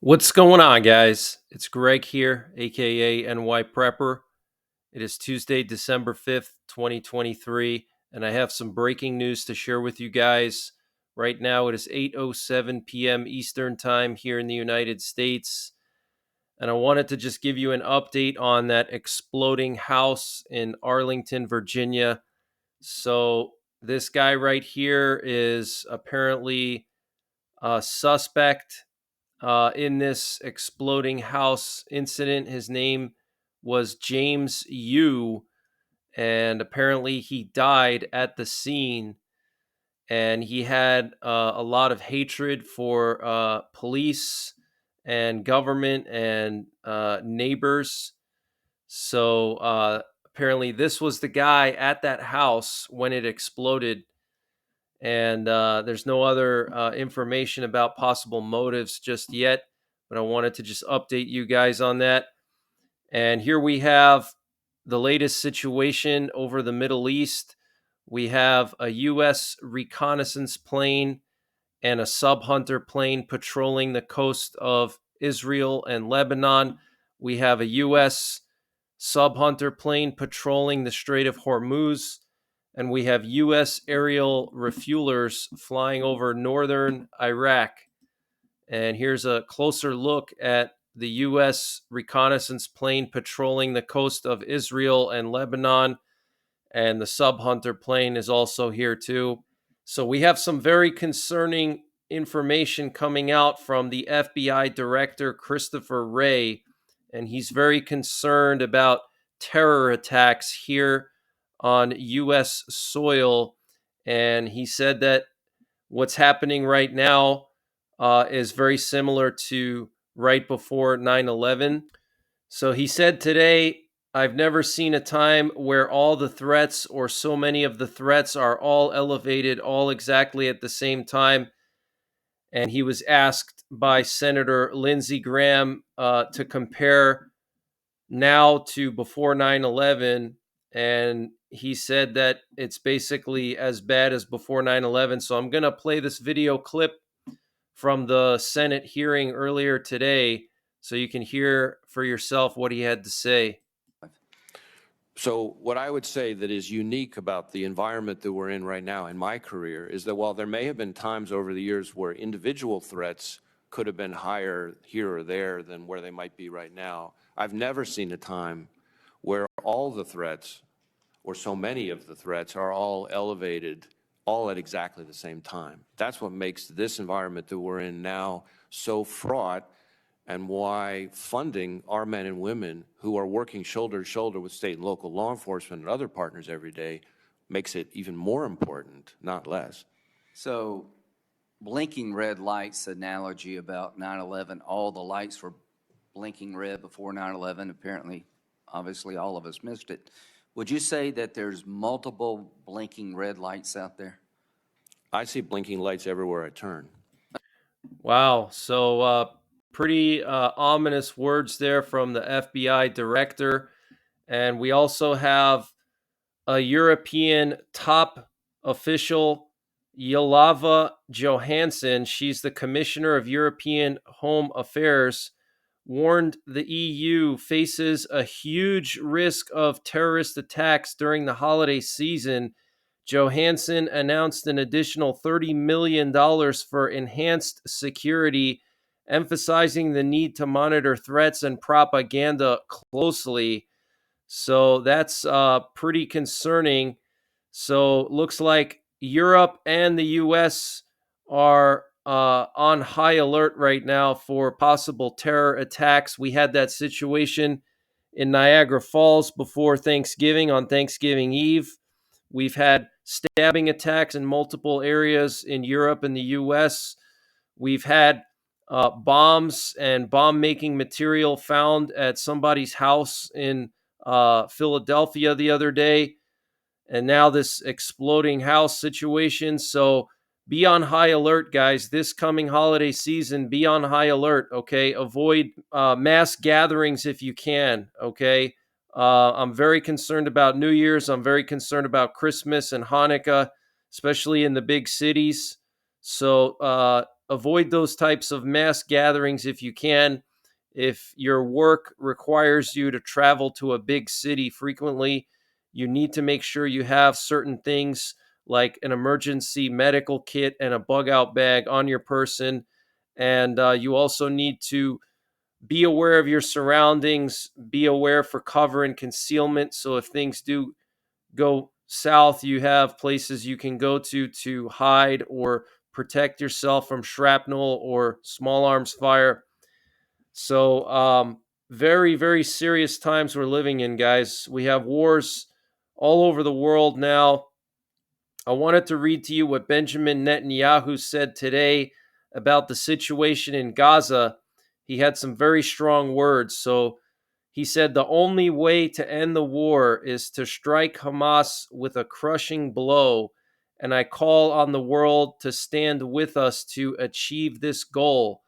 What's going on, guys? It's Greg here, aka NYPrepper. It is Tuesday, December 5th, 2023, and I have some breaking news to share with you guys. Right now, it is 8:07 p.m. Eastern Time here in the United States, and I wanted to just give you an update on that exploding house in Arlington, Virginia. So, this guy right here is apparently a suspect in this exploding house incident. His name was James Yu, and apparently he died at the scene. And he had a lot of hatred for police and government and neighbors. So apparently, this was the guy at that house when it exploded. And there's no other information about possible motives just yet, but I wanted to just update you guys on that. And here we have the latest situation over the Middle East. We have a U.S. reconnaissance plane and a sub-hunter plane patrolling the coast of Israel and Lebanon. We have a U.S. sub-hunter plane patrolling the Strait of Hormuz, and we have U.S. aerial refuelers flying over northern Iraq. And here's a closer look at the U.S. reconnaissance plane patrolling the coast of Israel and Lebanon. And the sub-hunter plane is also here too. So we have some very concerning information coming out from the FBI director, Christopher Wray, and he's very concerned about terror attacks here on U.S. soil. And he said that what's happening right now is very similar to right before 9/11. So he said today, I've never seen a time where all the threats or so many of the threats are all elevated all exactly at the same time. And he was asked by Senator Lindsey Graham to compare now to before 9/11. And he said that it's basically as bad as before 9/11. So I'm going to play this video clip from the Senate hearing earlier today so you can hear for yourself what he had to say. So what I would say that is unique about the environment that we're in right now in my career is that while there may have been times over the years where individual threats could have been higher here or there than where they might be right now, I've never seen a time where all the threats or so many of the threats are all elevated all at exactly the same time. That's what makes this environment that we're in now so fraught, and why funding our men and women who are working shoulder to shoulder with state and local law enforcement and other partners every day makes it even more important, not less. So, blinking red lights analogy about 9/11, all the lights were blinking red before 9/11. Apparently, obviously, all of us missed it. Would you say that there's multiple blinking red lights out there? I see blinking lights everywhere I turn. Wow. So, pretty ominous words there from the FBI director. And we also have a European top official, Yelava Johansson. She's the Commissioner of European Home Affairs, warned the EU faces a huge risk of terrorist attacks during the holiday season. Johansson announced an additional $30 million for enhanced security, emphasizing the need to monitor threats and propaganda closely. So that's pretty concerning. So looks like Europe and the U.S. are on high alert right now for possible terror attacks. We had that situation in Niagara Falls before Thanksgiving on Thanksgiving Eve. We've had stabbing attacks in multiple areas in Europe and the U.S. We've had bombs and bomb-making material found at somebody's house in Philadelphia the other day, and now this exploding house situation. So be on high alert, guys. This coming holiday season, be on high alert, okay? Avoid mass gatherings if you can, okay? I'm very concerned about New Year's. I'm very concerned about Christmas and Hanukkah, especially in the big cities. So avoid those types of mass gatherings if you can. If your work requires you to travel to a big city frequently, you need to make sure you have certain things like an emergency medical kit and a bug out bag on your person. And you also need to be aware of your surroundings, be aware for cover and concealment. So if things do go south, you have places you can go to hide or protect yourself from shrapnel or small arms fire. So, very, very serious times we're living in, guys. We have wars all over the world now. I wanted to read to you what Benjamin Netanyahu said today about the situation in Gaza. He had some very strong words. So, he said the only way to end the war is to strike Hamas with a crushing blow, and I call on the world to stand with us to achieve this goal.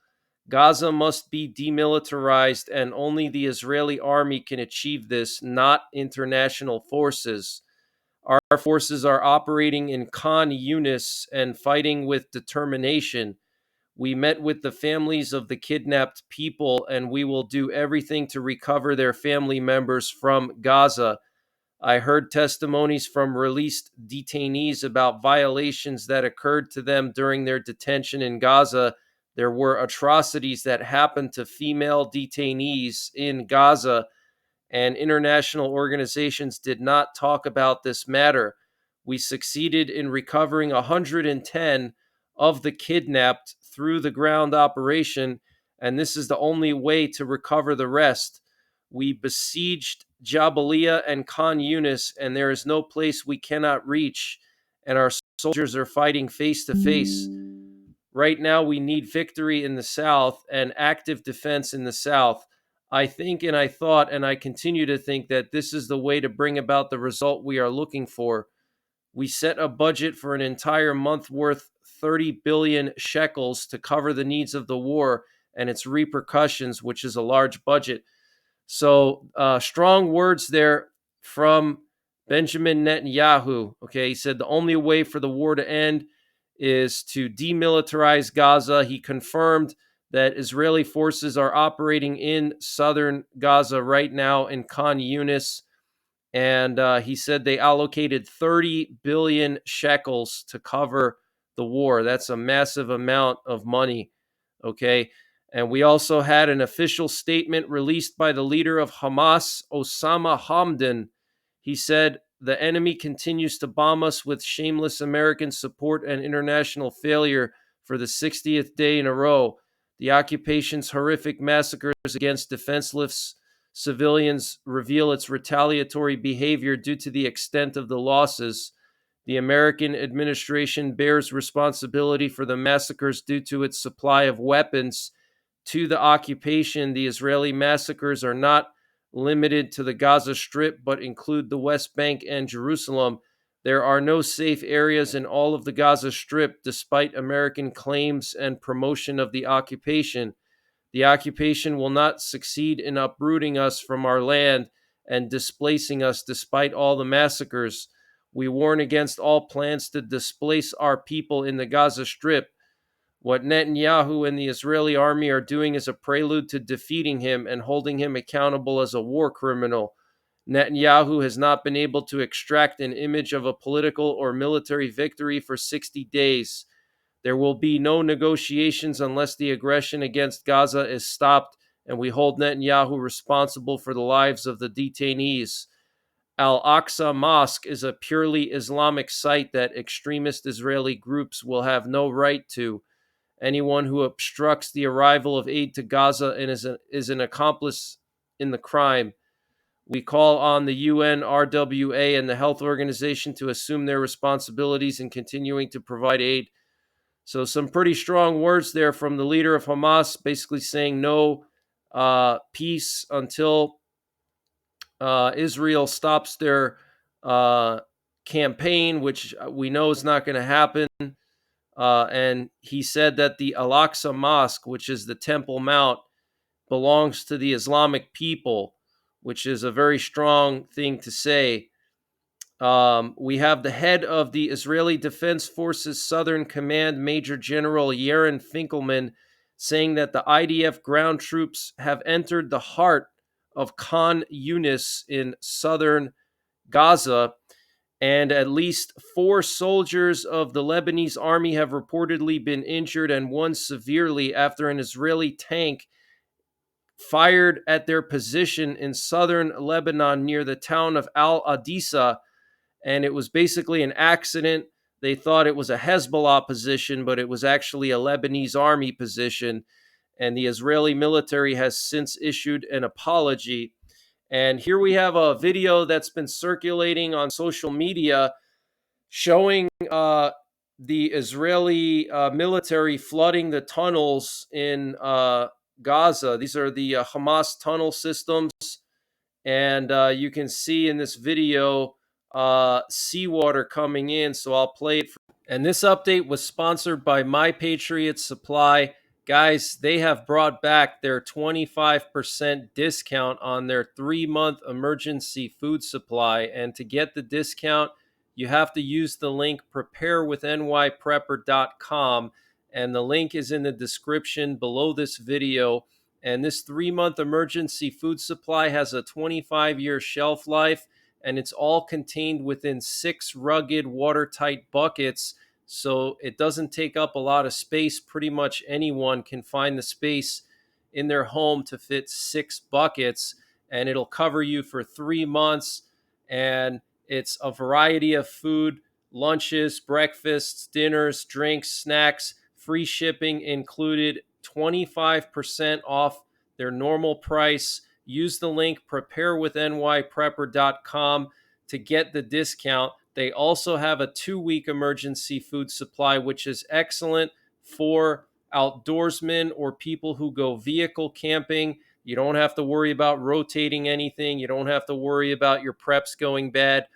Gaza must be demilitarized, and only the Israeli army can achieve this, not international forces. Our forces are operating in Khan Yunis and fighting with determination. We met with the families of the kidnapped people, and we will do everything to recover their family members from Gaza. I heard testimonies from released detainees about violations that occurred to them during their detention in Gaza. There were atrocities that happened to female detainees in Gaza, and international organizations did not talk about this matter. We succeeded in recovering 110 of the kidnapped through the ground operation, and this is the only way to recover the rest. We besieged Jabalia and Khan Yunis, and there is no place we cannot reach, and our soldiers are fighting face to face. Right now, we need victory in the South and active defense in the South. I think and I thought, and I continue to think that this is the way to bring about the result we are looking for. We set a budget for an entire month worth 30 billion shekels to cover the needs of the war and its repercussions, which is a large budget. So, strong words there from Benjamin Netanyahu. Okay, he said the only way for the war to end is to demilitarize Gaza. He confirmed that Israeli forces are operating in southern Gaza right now in Khan Yunis. And he said they allocated 30 billion shekels to cover the war. That's a massive amount of money. Okay. And we also had an official statement released by the leader of Hamas, Osama Hamdan. He said, the enemy continues to bomb us with shameless American support and international failure for the 60th day in a row. The occupation's horrific massacres against defenseless civilians reveal its retaliatory behavior due to the extent of the losses. The American administration bears responsibility for the massacres due to its supply of weapons to the occupation. The Israeli massacres are not limited to the Gaza Strip, but include the West Bank and Jerusalem. There are no safe areas in all of the Gaza Strip, despite American claims and promotion of the occupation. The occupation will not succeed in uprooting us from our land and displacing us despite all the massacres. We warn against all plans to displace our people in the Gaza Strip. What Netanyahu and the Israeli army are doing is a prelude to defeating him and holding him accountable as a war criminal. Netanyahu has not been able to extract an image of a political or military victory for 60 days. There will be no negotiations unless the aggression against Gaza is stopped, and we hold Netanyahu responsible for the lives of the detainees. Al-Aqsa Mosque is a purely Islamic site that extremist Israeli groups will have no right to. Anyone who obstructs the arrival of aid to Gaza and is an accomplice in the crime. We call on the UN, RWA, and the health organization to assume their responsibilities in continuing to provide aid. So some pretty strong words there from the leader of Hamas, basically saying no peace until Israel stops their campaign, which we know is not going to happen. And he said that the Al-Aqsa Mosque, which is the Temple Mount, belongs to the Islamic people, which is a very strong thing to say. We have the head of the Israeli Defense Forces Southern Command, Major General Yaron Finkelman, saying that the IDF ground troops have entered the heart of Khan Yunis in southern Gaza, and at least 4 soldiers of the Lebanese army have reportedly been injured and one severely after an Israeli tank fired at their position in southern Lebanon near the town of Al Adisa, and it was basically an accident. They thought it was a Hezbollah position, but it was actually a Lebanese army position, and the Israeli military has since issued an apology. And here we have a video that's been circulating on social media showing the Israeli military flooding the tunnels in Gaza. These are the Hamas tunnel systems. And you can see in this video seawater coming in. So I'll play it. And this update was sponsored by Patriot Supply. Guys, they have brought back their 25% discount on their 3-month emergency food supply. And to get the discount, you have to use the link preparewith.nyprepper.com. And the link is in the description below this video. And this 3-month emergency food supply has a 25-year shelf life, and it's all contained within 6 rugged, watertight buckets, so it doesn't take up a lot of space. Pretty much anyone can find the space in their home to fit 6 buckets, and it'll cover you for 3 months. And it's a variety of food, lunches, breakfasts, dinners, drinks, snacks, free shipping included, 25% off their normal price. Use the link preparewithnyprepper.com to get the discount. They also have a 2-week emergency food supply, which is excellent for outdoorsmen or people who go vehicle camping. You don't have to worry about rotating anything. You don't have to worry about your preps going bad.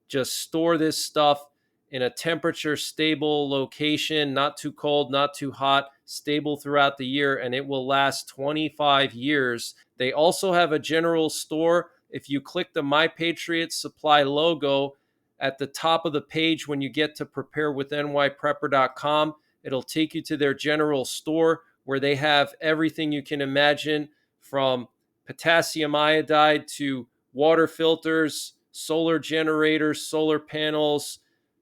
Just store this stuff in a temperature stable location, not too cold, not too hot, stable throughout the year, and it will last 25 years. They also have a general store. If you click the My Patriot Supply logo at the top of the page when you get to preparewithnyprepper.com, it'll take you to their general store where they have everything you can imagine, from potassium iodide to water filters, solar generators, solar panels,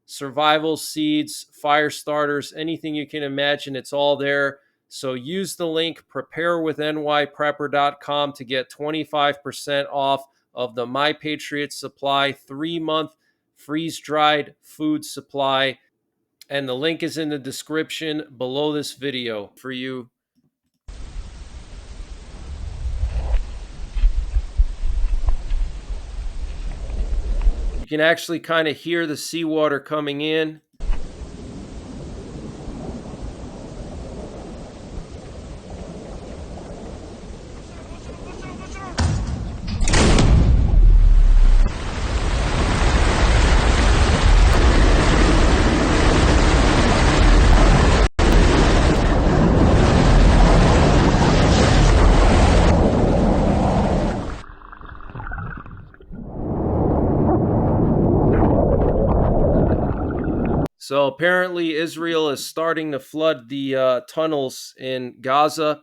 survival seeds, fire starters, anything you can imagine, it's all there. So use the link preparewithnyprepper.com to get 25% off of the My Patriot Supply 3-month freeze-dried food supply. And the link is in the description below this video for you. You can actually kind of hear the seawater coming in. So apparently Israel is starting to flood the tunnels in Gaza.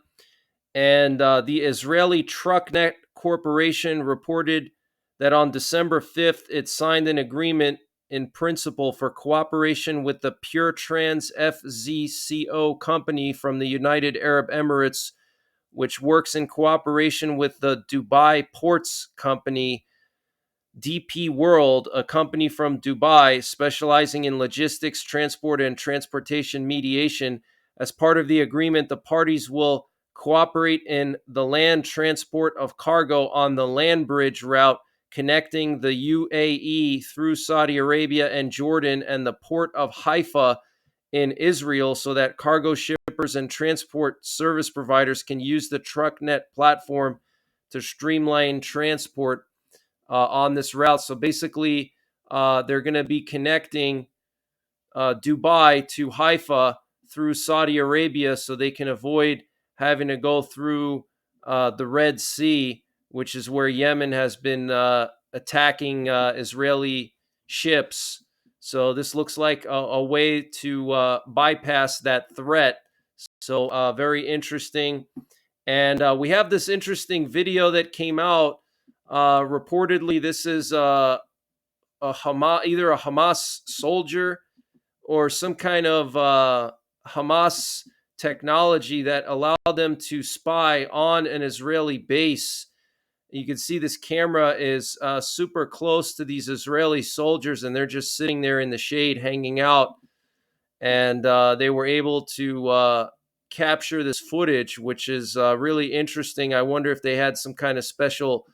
And the Israeli TruckNet Corporation reported that on December 5th, it signed an agreement in principle for cooperation with the Pure Trans FZCO company from the United Arab Emirates, which works in cooperation with the Dubai Ports Company, DP World, a company from Dubai specializing in logistics, transport, and transportation mediation. As part of the agreement, the parties will cooperate in the land transport of cargo on the land bridge route connecting the UAE through Saudi Arabia and Jordan and the port of Haifa in Israel, so that cargo shippers and transport service providers can use the TruckNet platform to streamline transport on this route. So basically, they're going to be connecting Dubai to Haifa through Saudi Arabia so they can avoid having to go through the Red Sea, which is where Yemen has been attacking Israeli ships. So this looks like a way to bypass that threat. So very interesting. And we have this interesting video that came out. Reportedly, this is either a Hamas soldier or some kind of Hamas technology that allowed them to spy on an Israeli base. You can see this camera is super close to these Israeli soldiers, and they're just sitting there in the shade, hanging out. And they were able to capture this footage, which is really interesting. I wonder if they had some kind of special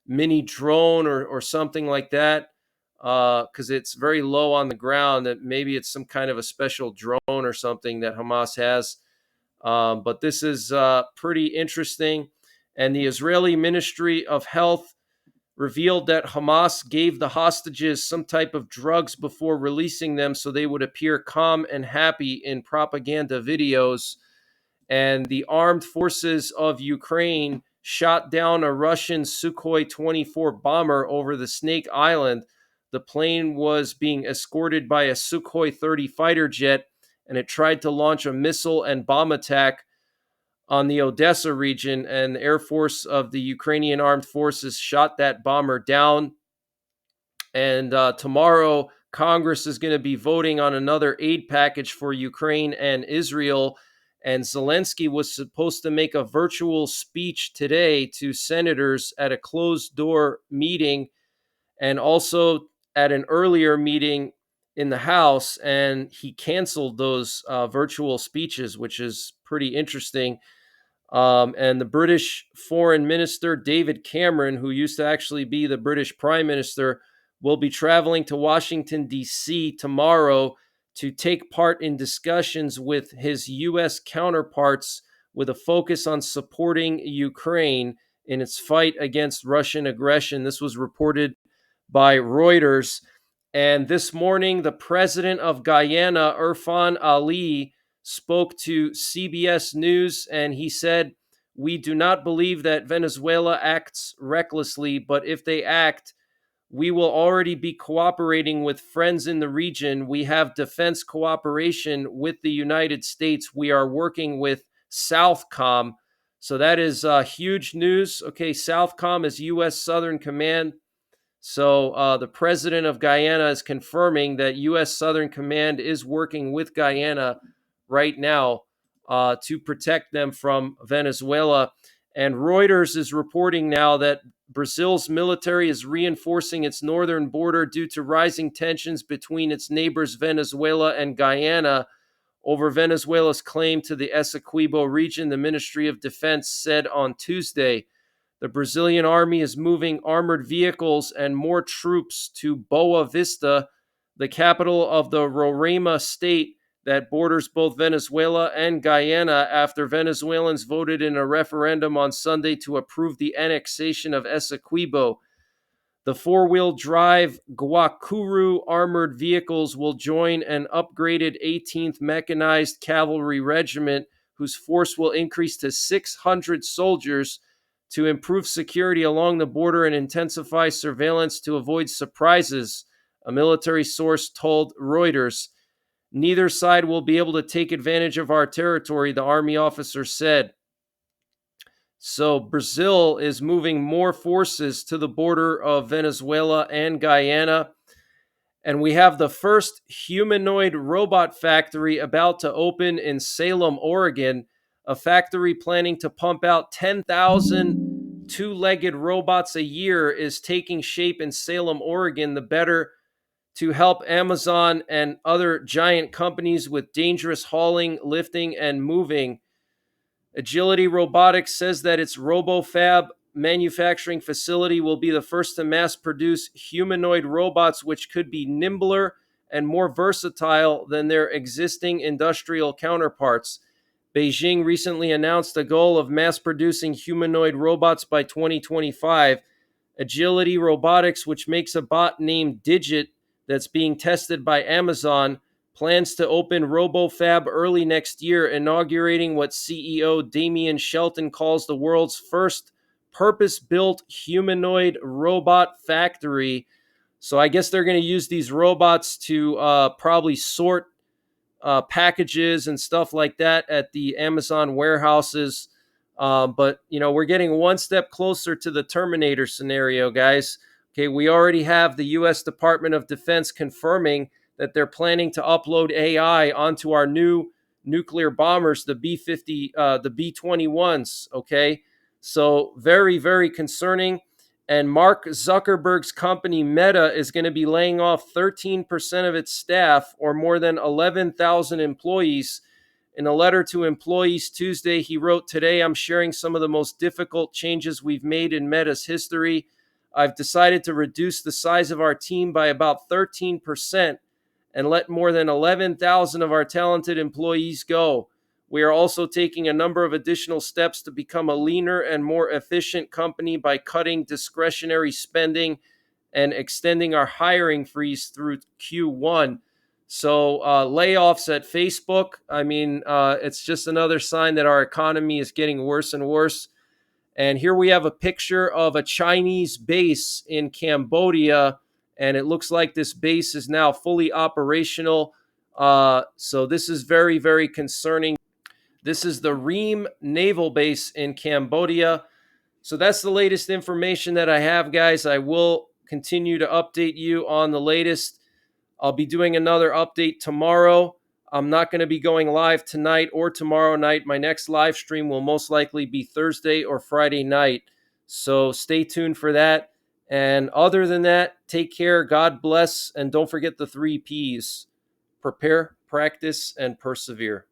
mini drone or something like that, because it's very low on the ground. That maybe it's some kind of a special drone or something that Hamas has. But this is pretty interesting. And the Israeli Ministry of Health revealed that Hamas gave the hostages some type of drugs before releasing them so they would appear calm and happy in propaganda videos. And the armed forces of Ukraine shot down a Russian Sukhoi 24 bomber over the Snake Island. The plane was being escorted by a Sukhoi 30 fighter jet, and it tried to launch a missile and bomb attack on the Odessa region, and the Air Force of the Ukrainian Armed Forces shot that bomber down. And tomorrow, Congress is going to be voting on another aid package for Ukraine and Israel. And Zelensky was supposed to make a virtual speech today to senators at a closed door meeting, and also at an earlier meeting in the House. And he canceled those virtual speeches, which is pretty interesting. And the British Foreign Minister, David Cameron, who used to actually be the British Prime Minister, will be traveling to Washington, D.C. tomorrow to take part in discussions with his U.S. counterparts with a focus on supporting Ukraine in its fight against Russian aggression. This was reported by Reuters. And this morning, the president of Guyana, Irfan Ali, spoke to CBS News, and he said, "We do not believe that Venezuela acts recklessly, but if they act, we will already be cooperating with friends in the region. We have defense cooperation with the United States. We are working with Southcom." So that is huge news. Okay, Southcom is U.S. Southern Command. So the president of Guyana is confirming that U.S. Southern Command is working with Guyana right now to protect them from Venezuela. And Reuters is reporting now that Brazil's military is reinforcing its northern border due to rising tensions between its neighbors Venezuela and Guyana over Venezuela's claim to the Essequibo region, the Ministry of Defense said on Tuesday. The Brazilian army is moving armored vehicles and more troops to Boa Vista, the capital of the Roraima state that borders both Venezuela and Guyana, after Venezuelans voted in a referendum on Sunday to approve the annexation of Essequibo. The four-wheel drive Guacuru armored vehicles will join an upgraded 18th Mechanized Cavalry Regiment, whose force will increase to 600 soldiers to improve security along the border and intensify surveillance to avoid surprises, a military source told Reuters. Neither side will be able to take advantage of our territory, the army officer said. So Brazil is moving more forces to the border of Venezuela and Guyana. And we have the first humanoid robot factory about to open in Salem, Oregon, a factory planning to pump out 10,000 two-legged robots a year is taking shape in Salem, Oregon, the better to help Amazon and other giant companies with dangerous hauling, lifting, and moving. Agility Robotics says that its RoboFab manufacturing facility will be the first to mass produce humanoid robots, which could be nimbler and more versatile than their existing industrial counterparts. Beijing recently announced a goal of mass producing humanoid robots by 2025. Agility Robotics, which makes a bot named Digit that's being tested by Amazon, plans to open RoboFab early next year, inaugurating what CEO Damian Shelton calls the world's first purpose-built humanoid robot factory. So I guess they're going to use these robots to probably sort packages and stuff like that at the Amazon warehouses. But we're getting one step closer to the Terminator scenario, guys. Okay, we already have the U.S. Department of Defense confirming that they're planning to upload AI onto our new nuclear bombers, the B-50, the B-21s. Okay, so very, very concerning. And Mark Zuckerberg's company Meta is going to be laying off 13% of its staff, or more than 11,000 employees. In a letter to employees Tuesday, he wrote, "Today I'm sharing some of the most difficult changes we've made in Meta's history. I've decided to reduce the size of our team by about 13% and let more than 11,000 of our talented employees go. We are also taking a number of additional steps to become a leaner and more efficient company by cutting discretionary spending and extending our hiring freeze through Q1." So layoffs at Facebook, I mean, it's just another sign that our economy is getting worse and worse. And here we have a picture of a Chinese base in Cambodia, and it looks like this base is now fully operational. So this is very, very concerning. This is the Ream Naval Base in Cambodia. So that's the latest information that I have, guys. I will continue to update you on the latest. I'll be doing another update tomorrow. I'm not going to be going live tonight or tomorrow night. My next live stream will most likely be Thursday or Friday night. So stay tuned for that. And other than that, take care. God bless. And don't forget the 3 Ps: prepare, practice, and persevere.